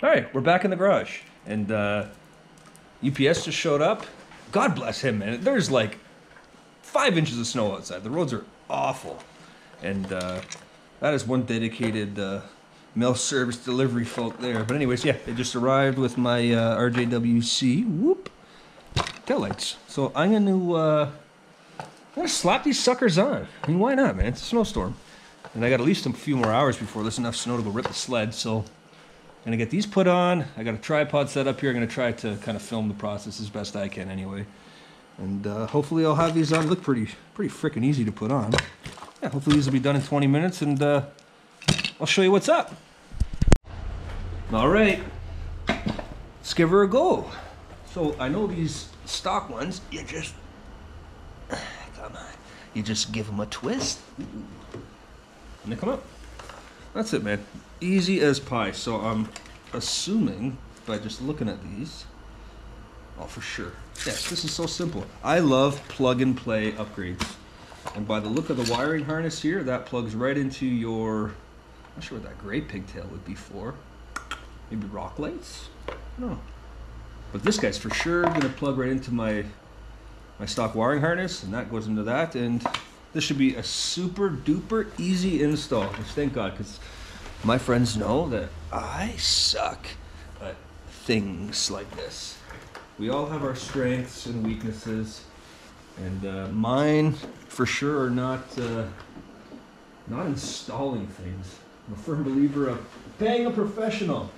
All right, we're back in the garage, and UPS just showed up. God bless him, man. There's like 5 inches of snow outside. The roads are awful, and that is one dedicated mail service delivery folk there. But anyways, yeah, they just arrived with my RJWC whoop tail lights. So I'm gonna slap these suckers on. I mean, why not, man? It's a snowstorm, and I got at least a few more hours before there's enough snow to go rip the sled. So I'm gonna get these put on. I got a tripod set up here. I'm gonna try to kind of film the process as best I can anyway. And hopefully I'll have these on. Look pretty freaking easy to put on. Yeah, hopefully these will be done in 20 minutes, and I'll show you what's up. All right, let's give her a go. So I know these stock ones, you just, come on, you just give them a twist, and they come up. That's it, man. Easy as pie. So I'm assuming by just looking at these, oh, for sure. Yes, this is so simple. I love plug and play upgrades. And by the look of the wiring harness here, that plugs right into your, I'm not sure what that gray pigtail would be for. Maybe rock lights? I don't know. But this guy's for sure gonna plug right into my stock wiring harness, and that goes into that, and this should be a super duper easy install, which thank God, because my friends know that I suck at things like this. We all have our strengths and weaknesses, and mine for sure are not installing things. I'm a firm believer of paying a professional,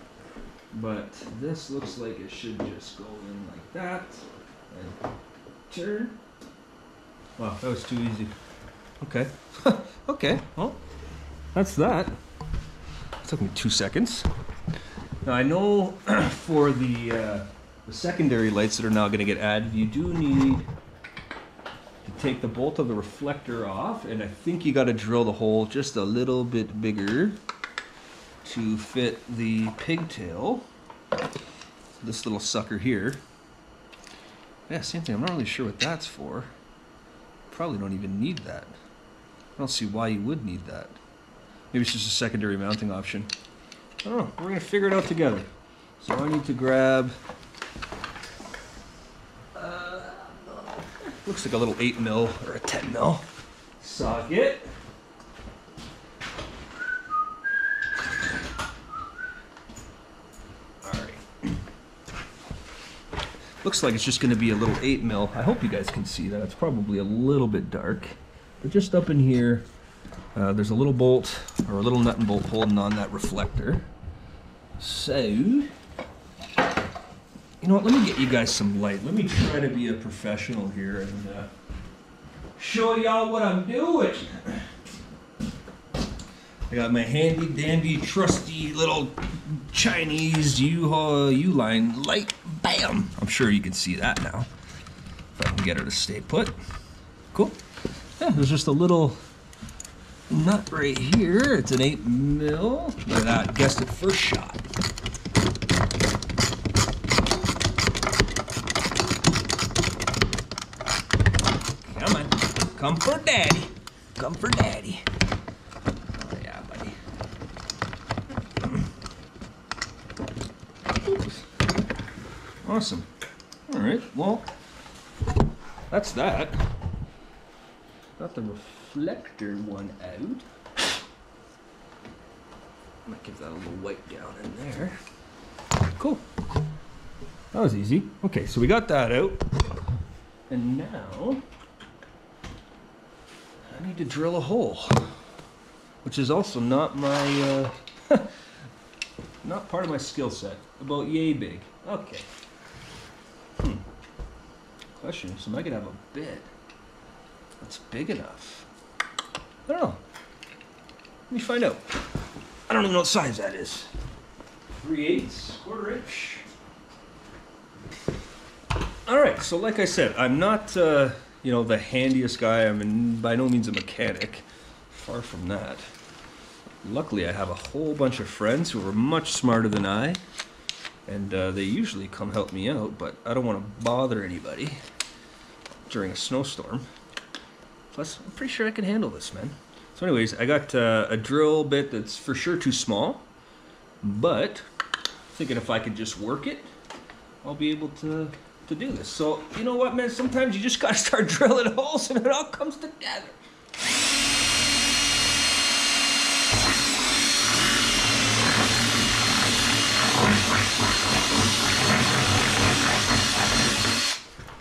but this looks like it should just go in like that and turn. Wow, that was too easy. Okay. Okay, well, that's that. It took me 2 seconds. Now I know for the secondary lights that are now going to get added, you do need to take the bolt of the reflector off, and I think you got to drill the hole just a little bit bigger to fit the pigtail. This little sucker here. Yeah, same thing. I'm not really sure what that's for. Probably don't even need that. I don't see why you would need that. Maybe it's just a secondary mounting option. I don't know. We're going to figure it out together. So I need to grab, looks like a little 8 mil or a 10 mil socket. Looks like it's just going to be a little 8 mil. I hope you guys can see that. It's probably a little bit dark. But just up in here, there's a little bolt, or a little nut and bolt holding on that reflector. So, you know what? Let me get you guys some light. Let me try to be a professional here and show y'all what I'm doing. I got my handy dandy trusty little Chinese U-line light. Bam! I'm sure you can see that now. If I can get her to stay put. Cool. Yeah, there's just a little nut right here. It's an 8 mil. Look at that. Guessed it first shot. Come on. Come for daddy. Come for daddy. Oh, yeah, buddy. Awesome. All right, well, that's that. Got the reflector one out. Might give that a little wipe down in there. Cool. That was easy. Okay, so we got that out. And now, I need to drill a hole, which is also not my, not part of my skill set. About yay big. Okay. Question is, am I gonna have a bit that's big enough? I don't know. Let me find out. I don't even know what size that is. 3/8, quarter inch. All right, so like I said, I'm not, you know, the handiest guy. I'm by no means a mechanic. Far from that. Luckily, I have a whole bunch of friends who are much smarter than I. And they usually come help me out, but I don't want to bother anybody during a snowstorm. Plus, I'm pretty sure I can handle this, man. So anyways, I got a drill bit that's for sure too small, but Thinking if I could just work it, I'll be able to do this. So, you know what, man? Sometimes you just gotta start drilling holes and it all comes together.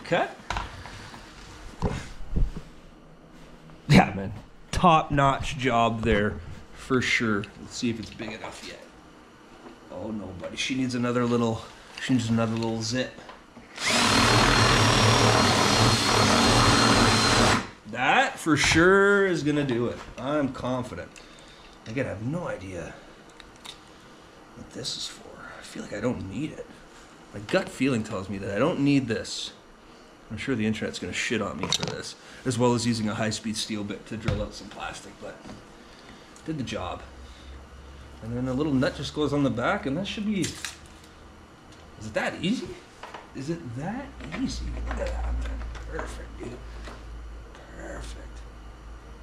Okay. Yeah, man. Top-notch job there for sure. Let's see if it's big enough yet. Oh no, buddy. She needs another little zip. That for sure is gonna do it. I'm confident. Again, I have no idea what this is for. I feel like I don't need it. My gut feeling tells me that I don't need this. I'm sure the internet's gonna shit on me for this, as well as using a high-speed steel bit to drill out some plastic, but did the job. And then a little nut just goes on the back, and that should be... Is it that easy? Is it that easy? Look at that, man. Perfect, dude. Perfect.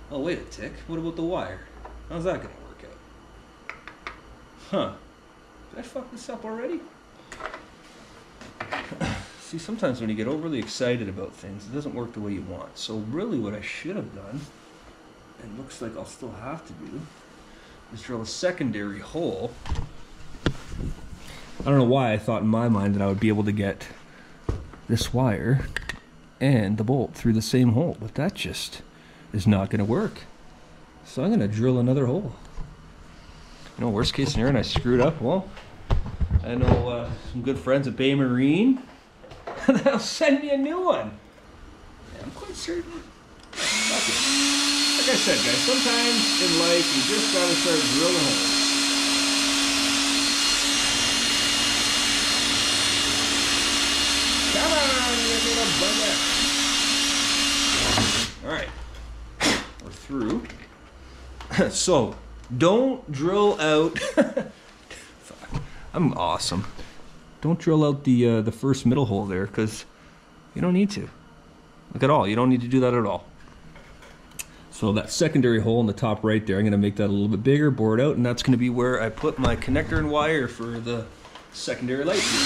Oh, wait a tick. What about the wire? How's that gonna work out? Huh. Did I fuck this up already? See, sometimes when you get overly excited about things, it doesn't work the way you want. So really what I should have done, and looks like I'll still have to do, is drill a secondary hole. I don't know why I thought in my mind that I would be able to get this wire and the bolt through the same hole, but that just is not going to work. So I'm going to drill another hole. You know, worst case scenario, and I screwed up. Well, I know some good friends at Bay Marine. They'll send me a new one. Yeah, I'm quite certain. Fuck it. Like I said, guys, sometimes in life you just gotta start drilling holes. Come on, you little bugger. All right, we're through. So, don't drill out. Fuck, I'm awesome. Don't drill out the first middle hole there, because you don't need to. Look at all. You don't need to do that at all. So that secondary hole in the top right there, I'm going to make that a little bit bigger, bore it out, and that's going to be where I put my connector and wire for the secondary light here.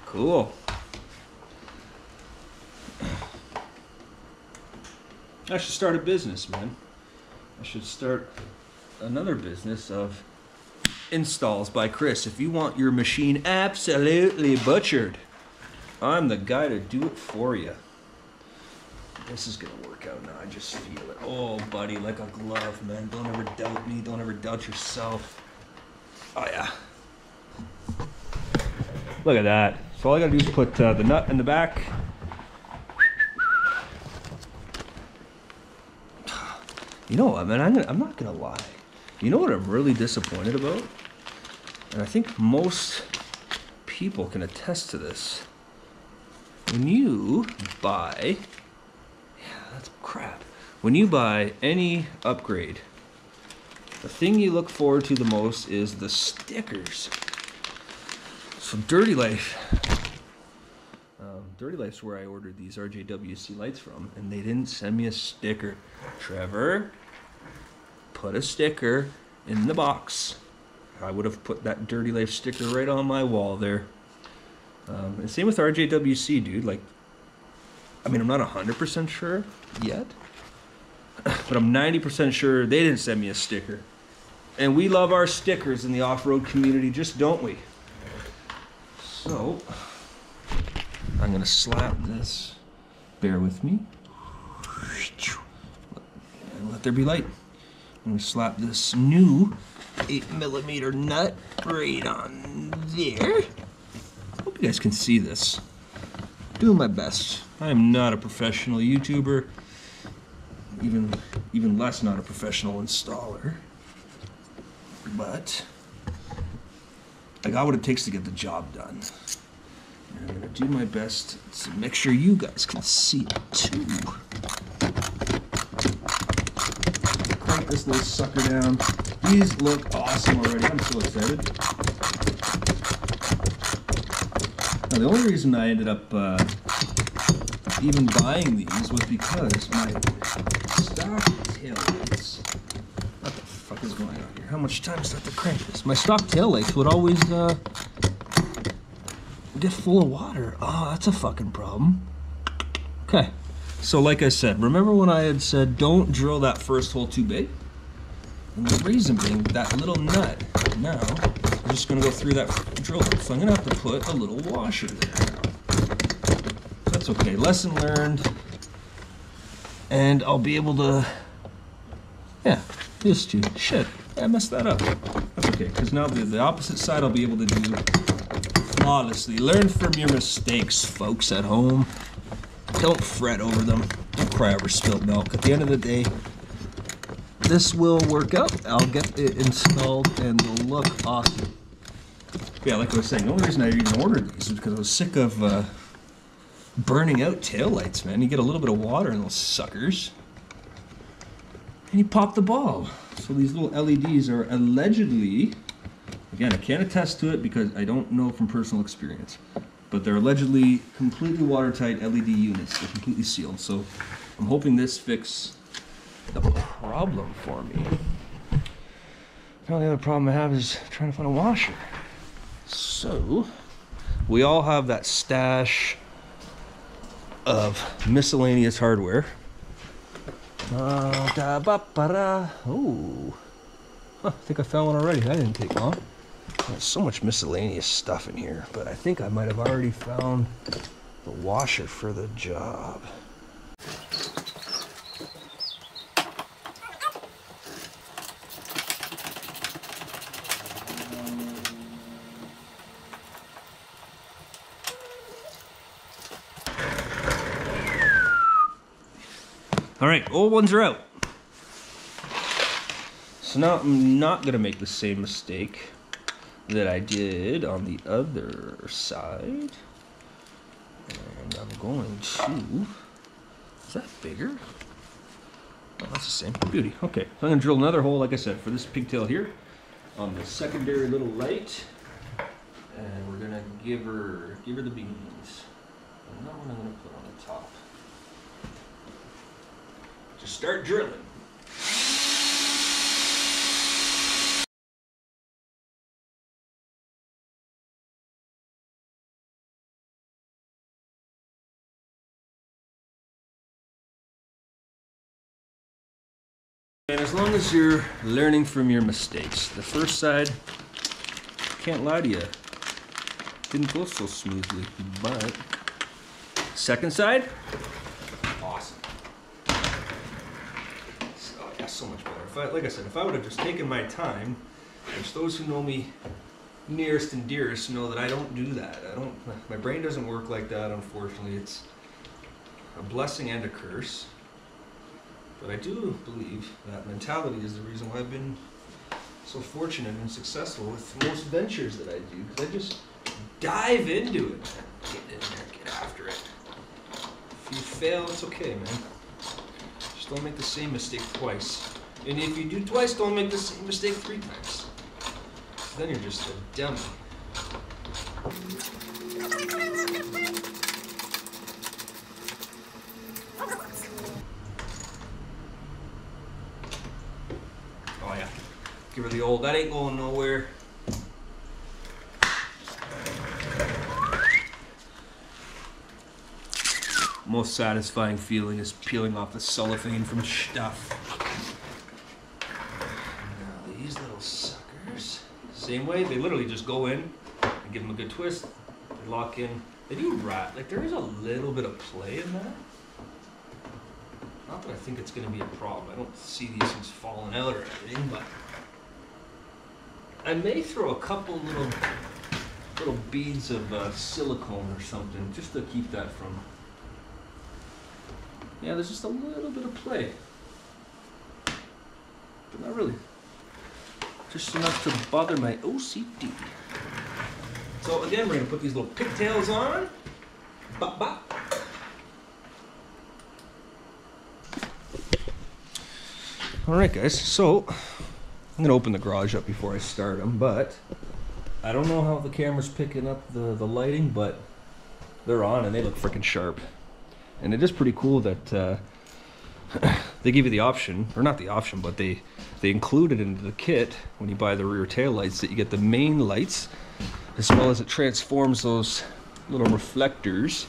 Cool. I should start a business, man. I should start another business of installs by Chris. If you want your machine absolutely butchered, I'm the guy to do it for you. This is gonna work out now. I just feel it. Oh, buddy, like a glove, man. Don't ever doubt me. Don't ever doubt yourself. Oh, yeah. Look at that. So all I gotta do is put the nut in the back. You know what, man? I'm not gonna lie. You know what I'm really disappointed about? And I think most people can attest to this. When you buy... Yeah, that's crap. When you buy any upgrade, the thing you look forward to the most is the stickers. So Dirty Life, Dirty Life's where I ordered these RJWC lights from, and they didn't send me a sticker. Trevor, put a sticker in the box. I would have put that Dirty Life sticker right on my wall there. And same with RJWC, dude. Like, I mean, I'm not 100% sure yet, but I'm 90% sure they didn't send me a sticker. And we love our stickers in the off-road community, just don't we? So, I'm gonna slap this. Bear with me. And let there be light. I'm gonna slap this new 8mm nut right on there. Hope you guys can see this. Doing my best. I am not a professional YouTuber. Even less not a professional installer. But I got what it takes to get the job done. And I'm gonna do my best to make sure you guys can see it too. Crank this little sucker down. These look awesome already. I'm so excited. Now, the only reason I ended up even buying these was because my stock taillights. What the fuck is going on here? How much time does I have to crank this? My stock taillights would always get full of water. Oh, that's a fucking problem. Okay, so like I said, remember when I had said don't drill that first hole too big? And the reason being, that little nut, now, I'm just gonna go through that drill. So I'm gonna have to put a little washer there now. That's okay, lesson learned. And I'll be able to, yeah, just to, shit, I messed that up. That's okay, because now the opposite side I'll be able to do flawlessly. Learn from your mistakes, folks at home. Don't fret over them. Don't cry over spilled milk. At the end of the day, this will work out. I'll get it installed and it'll look awesome. Yeah, like I was saying, the only reason I even ordered these is because I was sick of burning out taillights, man. You get a little bit of water in those suckers, and you pop the bulb. So these little LEDs are allegedly, again, I can't attest to it because I don't know from personal experience, but they're allegedly completely watertight LED units. They're completely sealed. So I'm hoping this fixes the problem for me. Now the other problem I have is trying to find a washer. So we all have that stash of miscellaneous hardware. Oh, I think I found one already. That didn't take long. There's so much miscellaneous stuff in here, but I think I might have already found the washer for the job. All right, old ones are out. So now I'm not gonna make the same mistake that I did on the other side. And I'm going to, is that bigger? Oh, that's the same, beauty. Okay, so I'm gonna drill another hole, like I said, for this pigtail here on the secondary little light. And we're gonna give her the beans. And that one I'm gonna put on the top. Just start drilling. And as long as you're learning from your mistakes, the first side, can't lie to you, didn't go so smoothly, but second side, awesome. So much better. Like I said, if I would have just taken my time, which those who know me nearest and dearest know that I don't do that. My brain doesn't work like that, unfortunately. It's a blessing and a curse. But I do believe that mentality is the reason why I've been so fortunate and successful with most ventures that I do. Because I just dive into it, man. Get in there, get after it. If you fail, it's okay, man. Don't make the same mistake twice. And if you do twice, don't make the same mistake 3 times. Then you're just a dummy. Oh yeah. Give her the old, that ain't going nowhere. Most satisfying feeling is peeling off the cellophane from stuff. Now these little suckers, same way, they literally just go in and give them a good twist. They lock in. They do rat, like there is a little bit of play in that. Not that I think it's going to be a problem. I don't see these things falling out or anything, but I may throw a couple little beads of silicone or something just to keep that from. Yeah, there's just a little bit of play. But not really. Just enough to bother my OCD. So again, we're going to put these little pigtails on. Bop, bop. Alright guys, so I'm going to open the garage up before I start them, but I don't know how the camera's picking up the lighting, but they're on and they look freaking sharp. And it is pretty cool that they give you the option, or not the option, but they include it into the kit when you buy the rear tail lights, that you get the main lights, as well as it transforms those little reflectors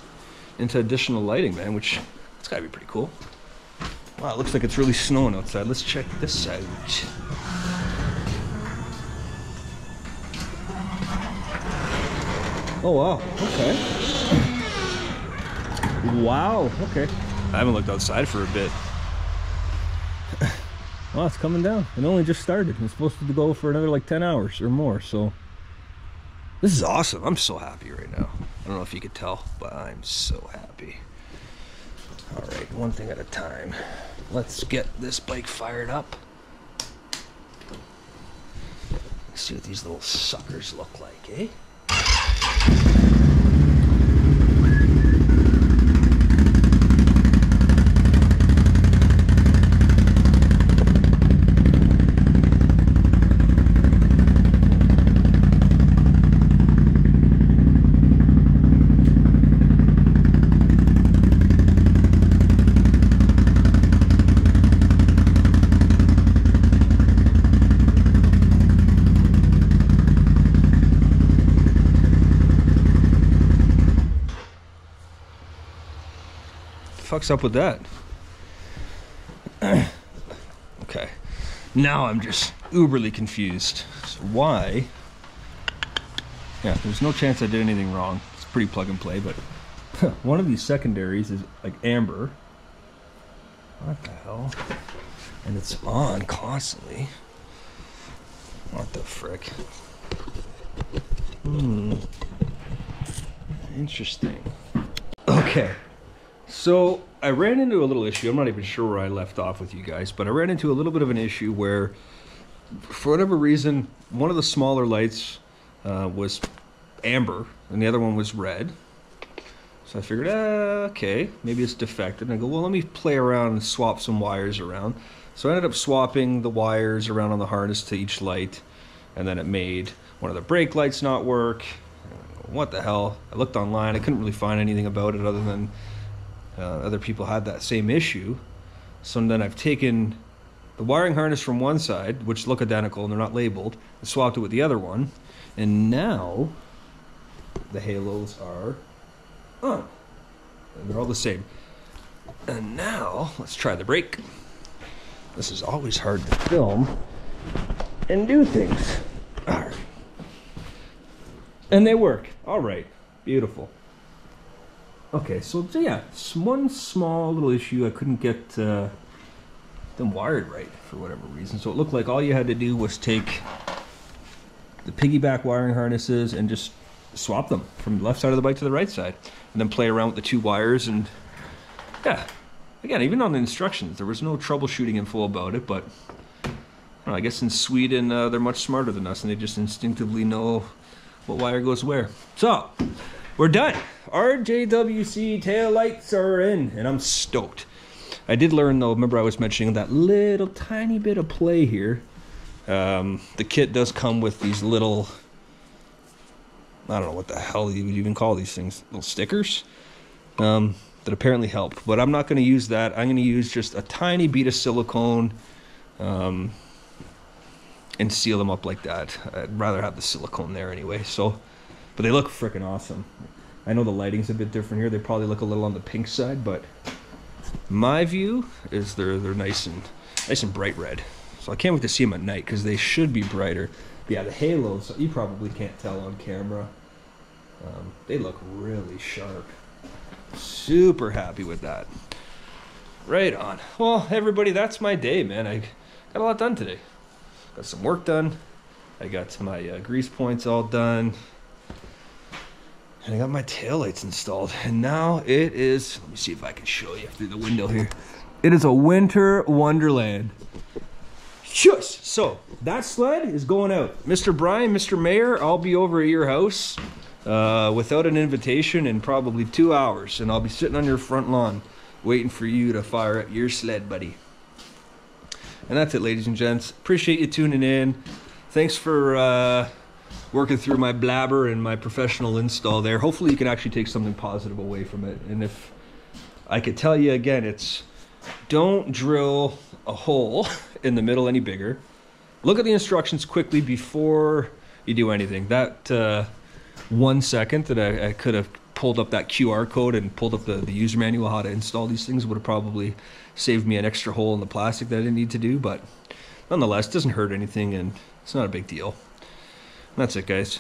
into additional lighting, man, which it's gotta be pretty cool. Wow, it looks like it's really snowing outside. Let's check this side. Oh wow, okay. Wow, okay. I haven't looked outside for a bit. Well, it's coming down. It only just started. It's supposed to go for another like 10 hours or more, so. This is awesome. I'm so happy right now. I don't know if you could tell, but I'm so happy. All right, one thing at a time. Let's get this bike fired up. Let's see what these little suckers look like, eh? Fuck's up with that? Okay, now I'm just uberly confused. So why? Yeah, there's no chance I did anything wrong. It's pretty plug and play, but one of these secondaries is like amber. What the hell? And it's on constantly. What the frick? Interesting. Okay. So I ran into a little issue. I'm not even sure where I left off with you guys, but I ran into a little bit of an issue where, for whatever reason, one of the smaller lights was amber and the other one was red. So I figured, okay, maybe it's defective. And I go, well, let me play around and swap some wires around. So I ended up swapping the wires around on the harness to each light, and then it made one of the brake lights not work. What the hell? I looked online. I couldn't really find anything about it other than other people had that same issue. So then I've taken the wiring harness from one side, which look identical and they're not labeled, and swapped it with the other one, and now the halos are on. And they're all the same. And now let's try the brake. This is always hard to film and do things. All right. And they work. All right. Beautiful. Okay, so yeah, one small little issue. I couldn't get them wired right for whatever reason. So it looked like all you had to do was take the piggyback wiring harnesses and just swap them from the left side of the bike to the right side, and then play around with the two wires. And yeah, again, even on the instructions, there was no troubleshooting info about it. But I guess in Sweden, they're much smarter than us, and they just instinctively know what wire goes where. So we're done. RJWC tail lights are in, and I'm stoked. I did learn though, remember I was mentioning that little tiny bit of play here. The kit does come with these little, I don't know what the hell you would even call these things, little stickers that apparently help, but I'm not going to use that. I'm going to use just a tiny bead of silicone and seal them up like that. I'd rather have the silicone there anyway. So, but they look freaking awesome. I know the lighting's a bit different here. They probably look a little on the pink side, but my view is they're nice and bright red. So I can't wait to see them at night because they should be brighter. But yeah, the halos, you probably can't tell on camera. They look really sharp. Super happy with that. Right on. Well, everybody, that's my day, man. I got a lot done today. Got some work done. I got my grease points all done. And I got my taillights installed. And now it is, let me see if I can show you through the window here. It is a winter wonderland. Shush! So, that sled is going out. Mr. Brian, Mr. Mayor, I'll be over at your house without an invitation in probably 2 hours. And I'll be sitting on your front lawn waiting for you to fire up your sled, buddy. And that's it, ladies and gents. Appreciate you tuning in. Thanks for working through my blabber and my professional install there. Hopefully you can actually take something positive away from it. And if I could tell you again, it's don't drill a hole in the middle any bigger. Look at the instructions quickly before you do anything. That 1 second that I could have pulled up that QR code and pulled up the user manual how to install these things would have probably saved me an extra hole in the plastic that I didn't need to do. But nonetheless, it doesn't hurt anything and it's not a big deal. That's it, guys.